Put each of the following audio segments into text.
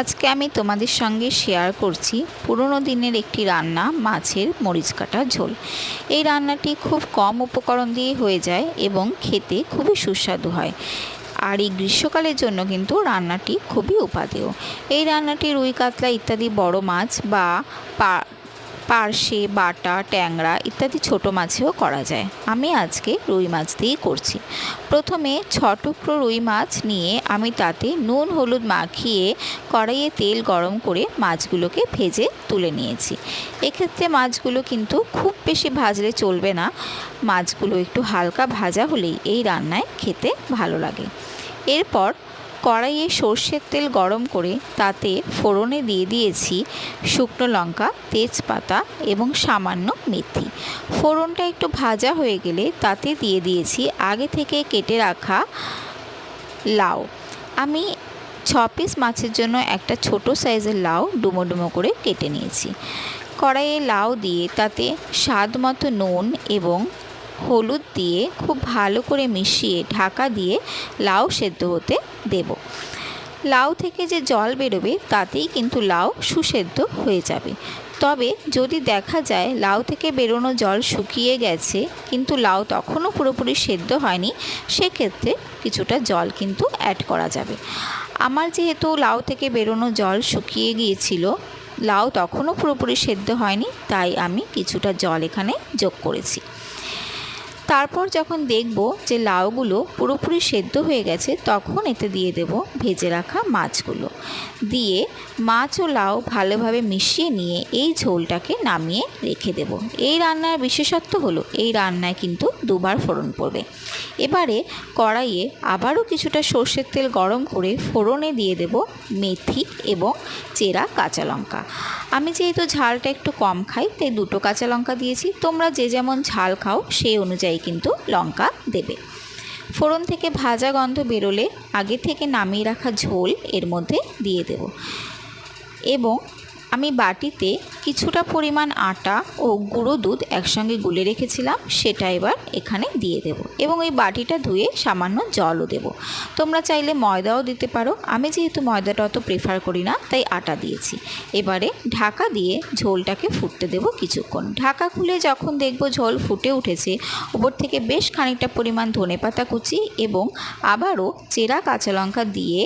আজকে আমি তোমাদের সঙ্গে শেয়ার করছি পুরনো দিনের একটি রান্না, মাছের মরিচ কাটা ঝোল। এই রান্নাটি খুব কম উপকরণ দিয়ে হয়ে যায় এবং খেতে খুবই সুস্বাদু হয়। আর এই গ্রীষ্মকালের জন্য কিন্তু রান্নাটি খুবই উপাদেয়। এই রান্নাটি রুই, কাতলা ইত্যাদি বড় মাছ বা পার্শে, বাটা, ট্যাংরা ইত্যাদি ছোট মাছেও করা যায়। আমি আজকে রুই মাছ দিয়েই করছি। প্রথমে 6 টুকরো রুই মাছ নিয়ে আমি তাতে নুন হলুদ মাখিয়ে কড়াইয়ে তেল গরম করে মাছগুলোকে ভেজে তুলে নিয়েছি। এক্ষেত্রে মাছগুলো কিন্তু খুব বেশি ভাজলে চলবে না, মাছগুলো একটু হালকা ভাজা হলেই এই রান্নায় খেতে ভালো লাগে। এরপর কড়াইয়ে সর্ষের তেল গরম করে তাতে ফোড়নে দিয়ে দিয়েছি শুকনো লঙ্কা, তেজপাতা এবং সামান্য মেথি। ফোড়নটা একটু ভাজা হয়ে গেলে তাতে দিয়ে দিয়েছি আগে থেকে কেটে রাখা লাউ। আমি 6 পিস মাছের জন্য একটা ছোট সাইজের লাউ ডুমো ডুমো করে কেটে নিয়েছি। কড়াইয়ে লাউ দিয়ে তাতে স্বাদ মতো নুন এবং হলুদ দিয়ে খুব ভালো করে মিশিয়ে ঢাকা দিয়ে লাউ সেদ্ধ হতে দেব। লাউ থেকে যে জল বেরোবে তাতেই কিন্তু লাউ সুসেদ্ধ হয়ে যাবে। তবে যদি দেখা যায় লাউ থেকে বেরোনো জল শুকিয়ে গেছে কিন্তু লাউ তখনও পুরোপুরি সেদ্ধ হয়নি, সেক্ষেত্রে কিছুটা জল কিন্তু অ্যাড করা যাবে। আমার যেহেতু লাউ থেকে বেরোনো জল শুকিয়ে গিয়েছিল, লাউ তখনও পুরোপুরি সেদ্ধ হয়নি, তাই আমি কিছুটা জল এখানে যোগ করেছি। তারপর যখন দেখব যে লাউগুলো পুরোপুরি সেদ্ধ হয়ে গেছে, তখন এতে দিয়ে দেব ভেজে রাখা মাছগুলো। দিয়ে মাছ ও লাউ ভালোভাবে মিশিয়ে নিয়ে এই ঝোলটাকে নামিয়ে রেখে দেব। এই রান্নার বিশেষত্ব হলো এই রান্নায় কিন্তু দুবার ফোড়ন পড়বে। এবারে কড়াইয়ে আবারও কিছুটা সর্ষের তেল গরম করে ফোড়নে দিয়ে দেব মেথি এবং চেরা কাঁচা লঙ্কা। আমি যেহেতু ঝালটা একটু কম খাই তাই 2টো কাঁচা লঙ্কা দিয়েছি। তোমরা যে যেমন ঝাল খাও সেই অনুযায়ী কিন্তু লঙ্কা দেবে। ফোড়ন থেকে ভাজা গন্ধ বেরোলে আগে থেকে নামিয়ে রাখা ঝোল এর মধ্যে দিয়ে দেব এবং আমি বাটিতে কিছুটা পরিমাণ আটা ও গুঁড়ো দুধ একসঙ্গে গুলে রেখেছিলাম, সেটা এবার এখানে দিয়ে দেব এবং ওই বাটিটা ধুয়ে সামান্য জলও দেব। তোমরা চাইলে ময়দাও দিতে পারো, আমি যেহেতু ময়দাটা অত প্রেফার করি না তাই আটা দিয়েছি। এবারে ঢাকা দিয়ে ঝোলটাকে ফুটতে দেব কিছুক্ষণ। ঢাকা খুলে যখন দেখব ঝোল ফুটে উঠেছে, ওপর থেকে বেশ খানিকটা পরিমাণ ধনেপাতা কুচি এবং আবারও চেরা কাঁচা লঙ্কা দিয়ে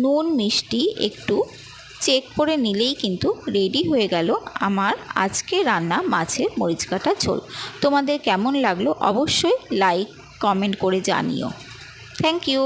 নুন মিষ্টি একটু চেক করে নিলেই কিন্তু রেডি হয়ে গেল আমার আজকে রান্না মাছের মরিচ কাটা ঝোল। তোমাদের কেমন লাগলো অবশ্যই লাইক কমেন্ট করে জানিও। Thank you.